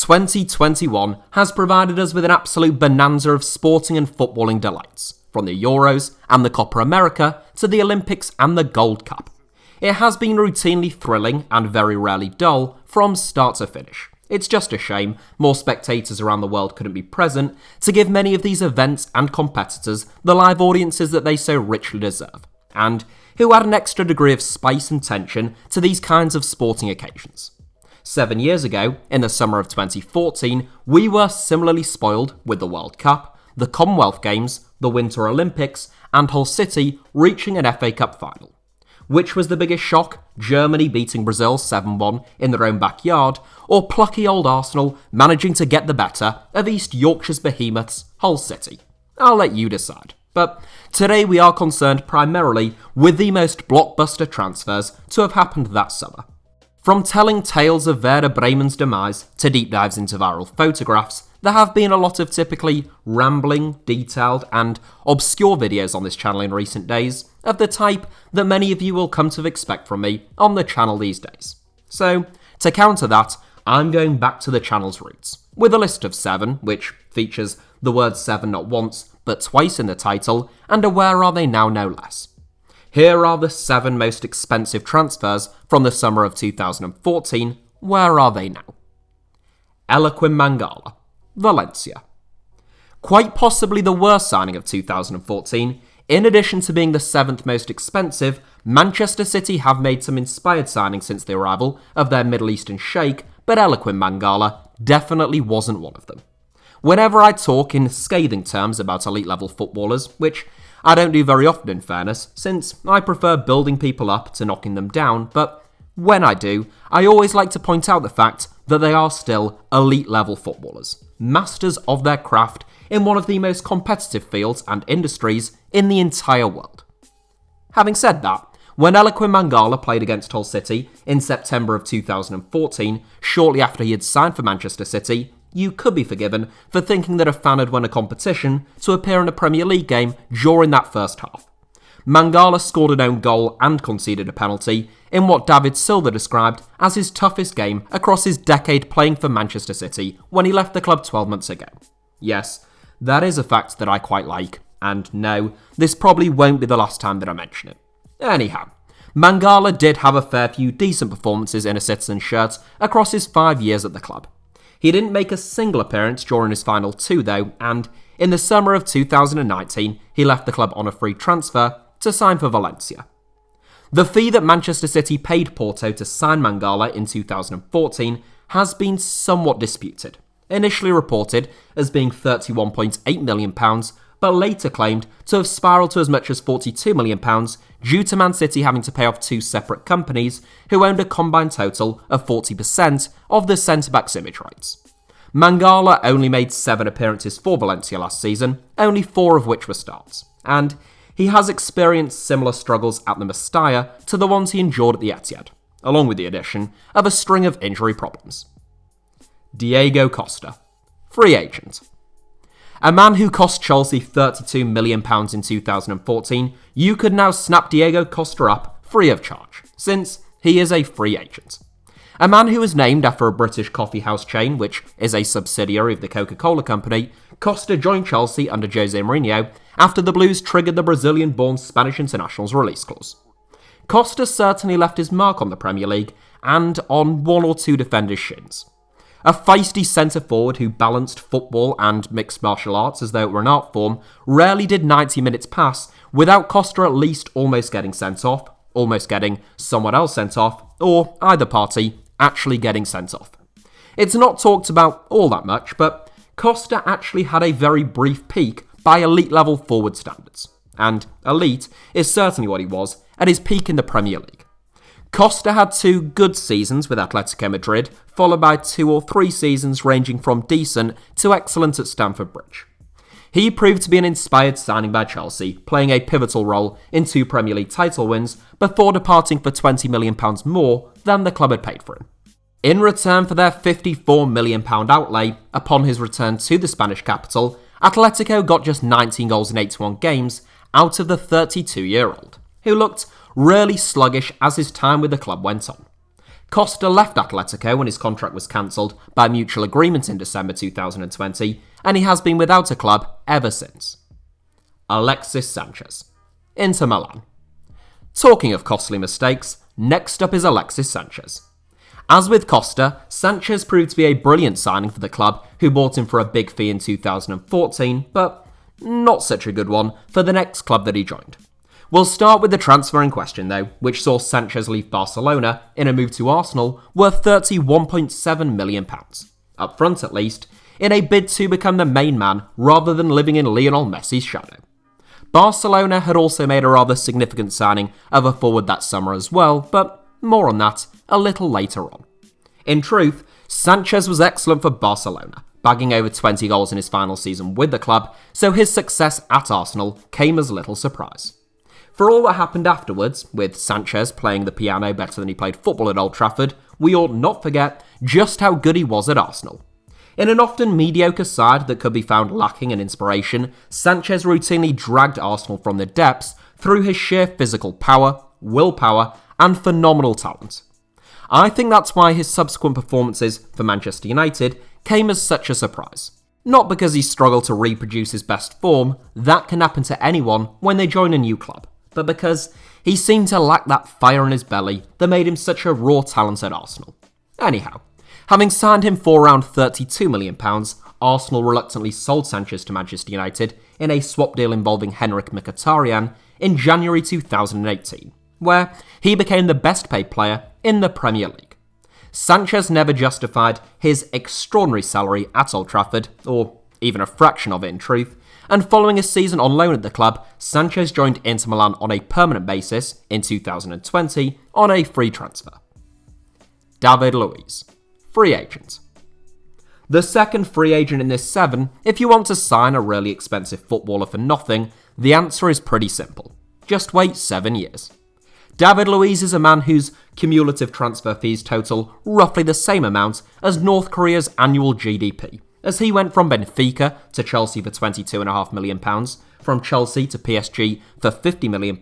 2021 has provided us with an absolute bonanza of sporting and footballing delights, from the Euros and the Copa America to the Olympics and the Gold Cup. It has been routinely thrilling and very rarely dull from start to finish. It's just a shame more spectators around the world couldn't be present to give many of these events and competitors the live audiences that they so richly deserve, and who add an extra degree of spice and tension to these kinds of sporting occasions. 7 years ago, in the summer of 2014, we were similarly spoiled with the World Cup, the Commonwealth Games, the Winter Olympics, and Hull City reaching an FA Cup final. Which was the biggest shock, Germany beating Brazil 7-1 in their own backyard, or plucky old Arsenal managing to get the better of East Yorkshire's behemoths, Hull City? I'll let you decide. But today we are concerned primarily with the most blockbuster transfers to have happened that summer. From telling tales of Werder Bremen's demise to deep dives into viral photographs, there have been a lot of typically rambling, detailed and obscure videos on this channel in recent days, of the type that many of you will come to expect from me on the channel these days. So, to counter that, I'm going back to the channel's roots, with a list of 7, which features the word 7 not once, but twice in the title, and a where are they now no less. Here are the 7 most expensive transfers from the summer of 2014. Where are they now? Eliaquim Mangala, Valencia. Quite possibly the worst signing of 2014, in addition to being the 7th most expensive, Manchester City have made some inspired signings since the arrival of their Middle Eastern sheikh, but Eliaquim Mangala definitely wasn't one of them. Whenever I talk in scathing terms about elite level footballers, which I don't do very often in fairness, since I prefer building people up to knocking them down, but when I do, I always like to point out the fact that they are still elite level footballers, masters of their craft in one of the most competitive fields and industries in the entire world. Having said that, when Eliaquim Mangala played against Hull City in September of 2014, shortly after he had signed for Manchester City, you could be forgiven for thinking that a fan had won a competition to appear in a Premier League game during that first half. Mangala scored an own goal and conceded a penalty in what David Silva described as his toughest game across his decade playing for Manchester City when he left the club 12 months ago. Yes, that is a fact that I quite like, and no, this probably won't be the last time that I mention it. Anyhow, Mangala did have a fair few decent performances in a Citizen shirt across his 5 years at the club. He didn't make a single appearance during his final 2 though, and in the summer of 2019, he left the club on a free transfer to sign for Valencia. The fee that Manchester City paid Porto to sign Mangala in 2014 has been somewhat disputed. Initially reported as being £31.8 million, but later claimed to have spiralled to as much as £42 million due to Man City having to pay off 2 separate companies who owned a combined total of 40% of the centre-back's image rights. Mangala only made 7 appearances for Valencia last season, only 4 of which were starts, and he has experienced similar struggles at the Mestalla to the ones he endured at the Etihad, along with the addition of a string of injury problems. Diego Costa, free agent. A man who cost Chelsea £32 million in 2014, you could now snap Diego Costa up free of charge, since he is a free agent. A man who was named after a British coffee house chain, which is a subsidiary of the Coca-Cola company, Costa joined Chelsea under Jose Mourinho after the Blues triggered the Brazilian-born Spanish international's release clause. Costa certainly left his mark on the Premier League and on 1 or 2 defenders' shins. A feisty centre-forward who balanced football and mixed martial arts as though it were an art form rarely did 90 minutes pass without Costa at least almost getting sent off, almost getting someone else sent off, or either party actually getting sent off. It's not talked about all that much, but Costa actually had a very brief peak by elite-level forward standards, and elite is certainly what he was at his peak in the Premier League. Costa had 2 good seasons with Atletico Madrid, followed by 2 or 3 seasons ranging from decent to excellent at Stamford Bridge. He proved to be an inspired signing by Chelsea, playing a pivotal role in 2 Premier League title wins before departing for £20 million more than the club had paid for him. In return for their £54 million outlay upon his return to the Spanish capital, Atletico got just 19 goals in 81 games out of the 32-year-old, who looked really sluggish as his time with the club went on. Costa left Atletico when his contract was cancelled by mutual agreement in December 2020, and he has been without a club ever since. Alexis Sanchez, Inter Milan. Talking of costly mistakes, next up is Alexis Sanchez. As with Costa, Sanchez proved to be a brilliant signing for the club, who bought him for a big fee in 2014, but not such a good one for the next club that he joined. We'll start with the transfer in question though, which saw Sanchez leave Barcelona in a move to Arsenal worth £31.7 million. Up front at least, in a bid to become the main man rather than living in Lionel Messi's shadow. Barcelona had also made a rather significant signing of a forward that summer as well, but more on that a little later on. In truth, Sanchez was excellent for Barcelona, bagging over 20 goals in his final season with the club, so his success at Arsenal came as little surprise. For all that happened afterwards, with Sanchez playing the piano better than he played football at Old Trafford, we ought not forget just how good he was at Arsenal. In an often mediocre side that could be found lacking in inspiration, Sanchez routinely dragged Arsenal from the depths through his sheer physical power, willpower, and phenomenal talent. I think that's why his subsequent performances for Manchester United came as such a surprise. Not because he struggled to reproduce his best form, that can happen to anyone when they join a new club, but because he seemed to lack that fire in his belly that made him such a raw talent at Arsenal. Anyhow, having signed him for around £32 million, Arsenal reluctantly sold Sanchez to Manchester United in a swap deal involving Henrik Mkhitaryan in January 2018, where he became the best paid player in the Premier League. Sanchez never justified his extraordinary salary at Old Trafford, or even a fraction of it in truth, and following a season on loan at the club, Sanchez joined Inter Milan on a permanent basis in 2020 on a free transfer. David Luiz, free agent. The second free agent in this 7, if you want to sign a really expensive footballer for nothing, the answer is pretty simple. Just wait 7 years. David Luiz is a man whose cumulative transfer fees total roughly the same amount as North Korea's annual GDP, as he went from Benfica to Chelsea for £22.5 million, from Chelsea to PSG for £50 million,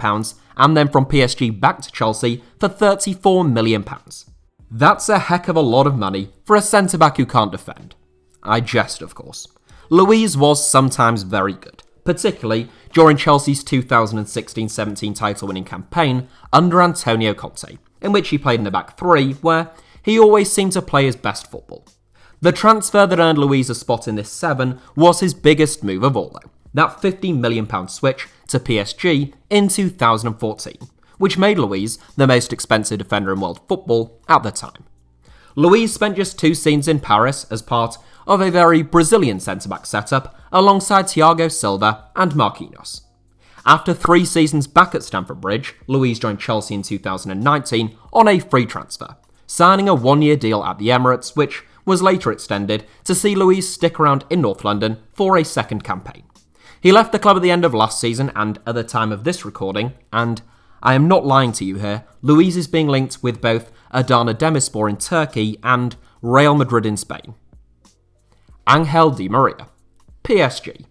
and then from PSG back to Chelsea for £34 million. That's a heck of a lot of money for a centre-back who can't defend. I jest, of course. Luiz was sometimes very good, particularly during Chelsea's 2016-17 title-winning campaign under Antonio Conte, in which he played in the back three, where he always seemed to play his best football. The transfer that earned Luiz a spot in this 7 was his biggest move of all, though, that £50 million switch to PSG in 2014, which made Luiz the most expensive defender in world football at the time. Luiz spent just 2 seasons in Paris as part of a very Brazilian centre-back setup alongside Thiago Silva and Marquinhos. After 3 seasons back at Stamford Bridge, Luiz joined Chelsea in 2019 on a free transfer, signing a 1-year deal at the Emirates, which was later extended to see Luiz stick around in North London for a second campaign. He left the club at the end of last season, and at the time of this recording, and I am not lying to you here, Luiz is being linked with both Adana Demirspor in Turkey and Real Madrid in Spain. Angel Di Maria, PSG.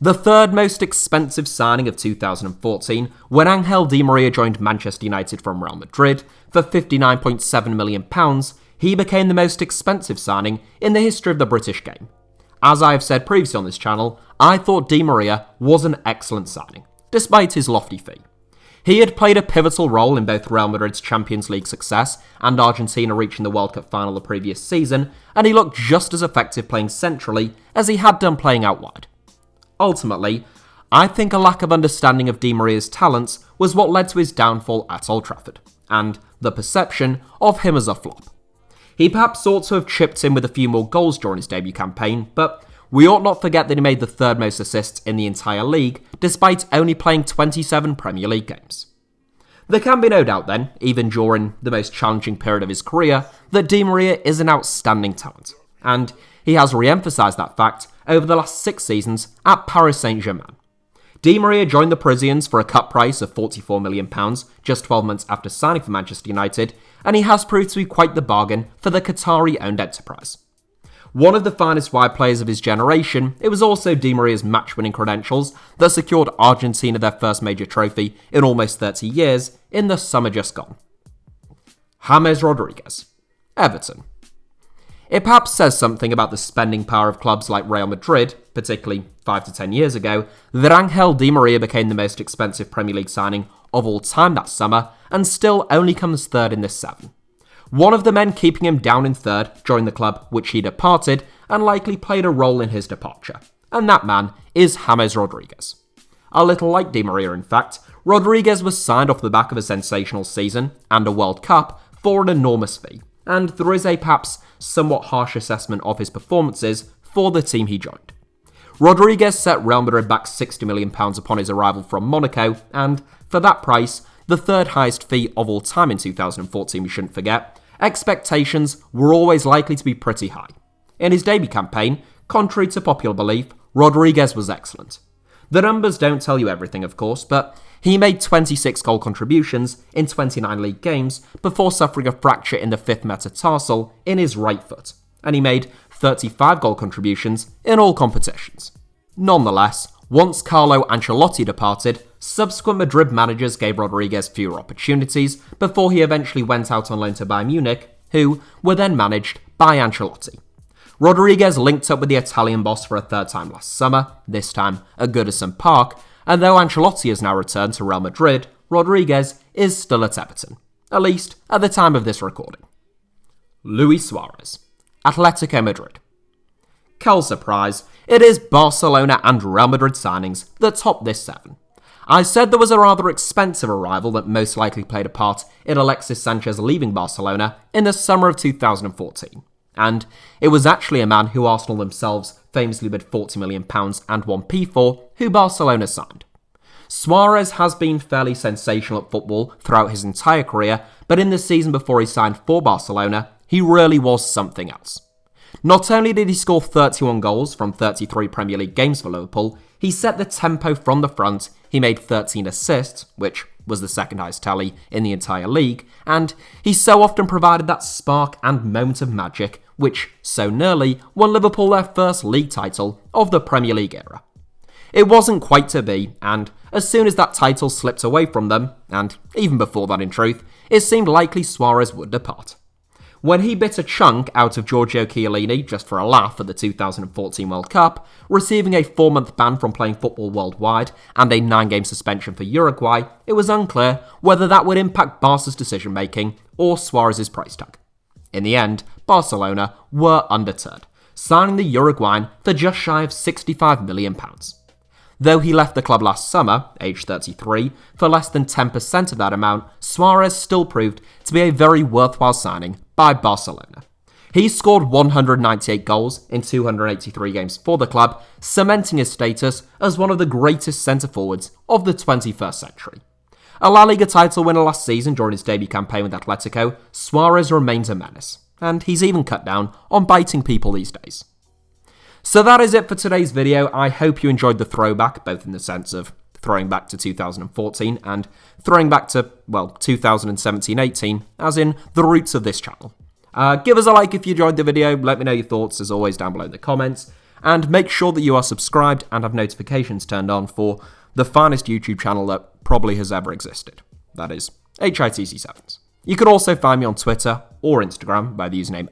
The third most expensive signing of 2014 when Angel Di Maria joined Manchester United from Real Madrid for £59.7 million, he became the most expensive signing in the history of the British game. As I have said previously on this channel, I thought Di Maria was an excellent signing, despite his lofty fee. He had played a pivotal role in both Real Madrid's Champions League success and Argentina reaching the World Cup final the previous season, and he looked just as effective playing centrally as he had done playing out wide. Ultimately, I think a lack of understanding of Di Maria's talents was what led to his downfall at Old Trafford, and the perception of him as a flop. He perhaps ought to have chipped in with a few more goals during his debut campaign, but we ought not forget that he made the third most assists in the entire league, despite only playing 27 Premier League games. There can be no doubt then, even during the most challenging period of his career, that Di Maria is an outstanding talent, and he has re-emphasised that fact over the last 6 seasons at Paris Saint-Germain. Di Maria joined the Parisians for a cut price of £44 million just 12 months after signing for Manchester United, and he has proved to be quite the bargain for the Qatari-owned enterprise. One of the finest wide players of his generation, it was also Di Maria's match-winning credentials that secured Argentina their first major trophy in almost 30 years in the summer just gone. James Rodriguez, Everton. It perhaps says something about the spending power of clubs like Real Madrid, particularly 5 to 10 years ago, that Angel Di Maria became the most expensive Premier League signing of all time that summer and still only comes third in this 7. One of the men keeping him down in third joined the club which he departed and likely played a role in his departure, and that man is James Rodriguez. A little like Di Maria, in fact, Rodriguez was signed off the back of a sensational season and a World Cup for an enormous fee, and there is a perhaps somewhat harsh assessment of his performances for the team he joined. Rodriguez set Real Madrid back £60 million upon his arrival from Monaco, and for that price, the third highest fee of all time in 2014 we shouldn't forget, expectations were always likely to be pretty high. In his debut campaign, contrary to popular belief, Rodriguez was excellent. The numbers don't tell you everything, of course, but he made 26 goal contributions in 29 league games before suffering a fracture in the 5th metatarsal in his right foot, and he made 35 goal contributions in all competitions. Nonetheless, once Carlo Ancelotti departed, subsequent Madrid managers gave Rodriguez fewer opportunities before he eventually went out on loan to Bayern Munich, who were then managed by Ancelotti. Rodriguez linked up with the Italian boss for a third time last summer, this time at Goodison Park, and though Ancelotti has now returned to Real Madrid, Rodriguez is still at Everton, at least at the time of this recording. Luis Suarez, Atletico Madrid. Cull surprise, it is Barcelona and Real Madrid signings that top this 7. I said there was a rather expensive arrival that most likely played a part in Alexis Sanchez leaving Barcelona in the summer of 2014. And it was actually a man who Arsenal themselves famously bid £40 million and 1p for, who Barcelona signed. Suarez has been fairly sensational at football throughout his entire career, but in the season before he signed for Barcelona, he really was something else. Not only did he score 31 goals from 33 Premier League games for Liverpool, he set the tempo from the front, he made 13 assists, which was the second highest tally in the entire league, and he so often provided that spark and moment of magic which so nearly won Liverpool their first league title of the Premier League era. It wasn't quite to be, and as soon as that title slipped away from them, and even before that in truth, it seemed likely Suarez would depart. When he bit a chunk out of Giorgio Chiellini just for a laugh at the 2014 World Cup, receiving a 4-month ban from playing football worldwide and a 9-game suspension for Uruguay, it was unclear whether that would impact Barca's decision-making or Suarez's price tag. In the end, Barcelona were undeterred, signing the Uruguayan for just shy of £65 million. Though he left the club last summer, aged 33, for less than 10% of that amount, Suarez still proved to be a very worthwhile signing by Barcelona. He scored 198 goals in 283 games for the club, cementing his status as one of the greatest centre-forwards of the 21st century. A La Liga title winner last season during his debut campaign with Atletico, Suarez remains a menace, and he's even cut down on biting people these days. So that is it for today's video. I hope you enjoyed the throwback, both in the sense of throwing back to 2014 and throwing back to, 2017-18, as in the roots of this channel. Give us a like if you enjoyed the video, let me know your thoughts as always down below in the comments, and make sure that you are subscribed and have notifications turned on for the finest YouTube channel that probably has ever existed. That is HITC Sevens. You can also find me on Twitter or Instagram by the username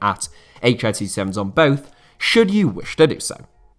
@HITC Sevens on both, should you wish to do so.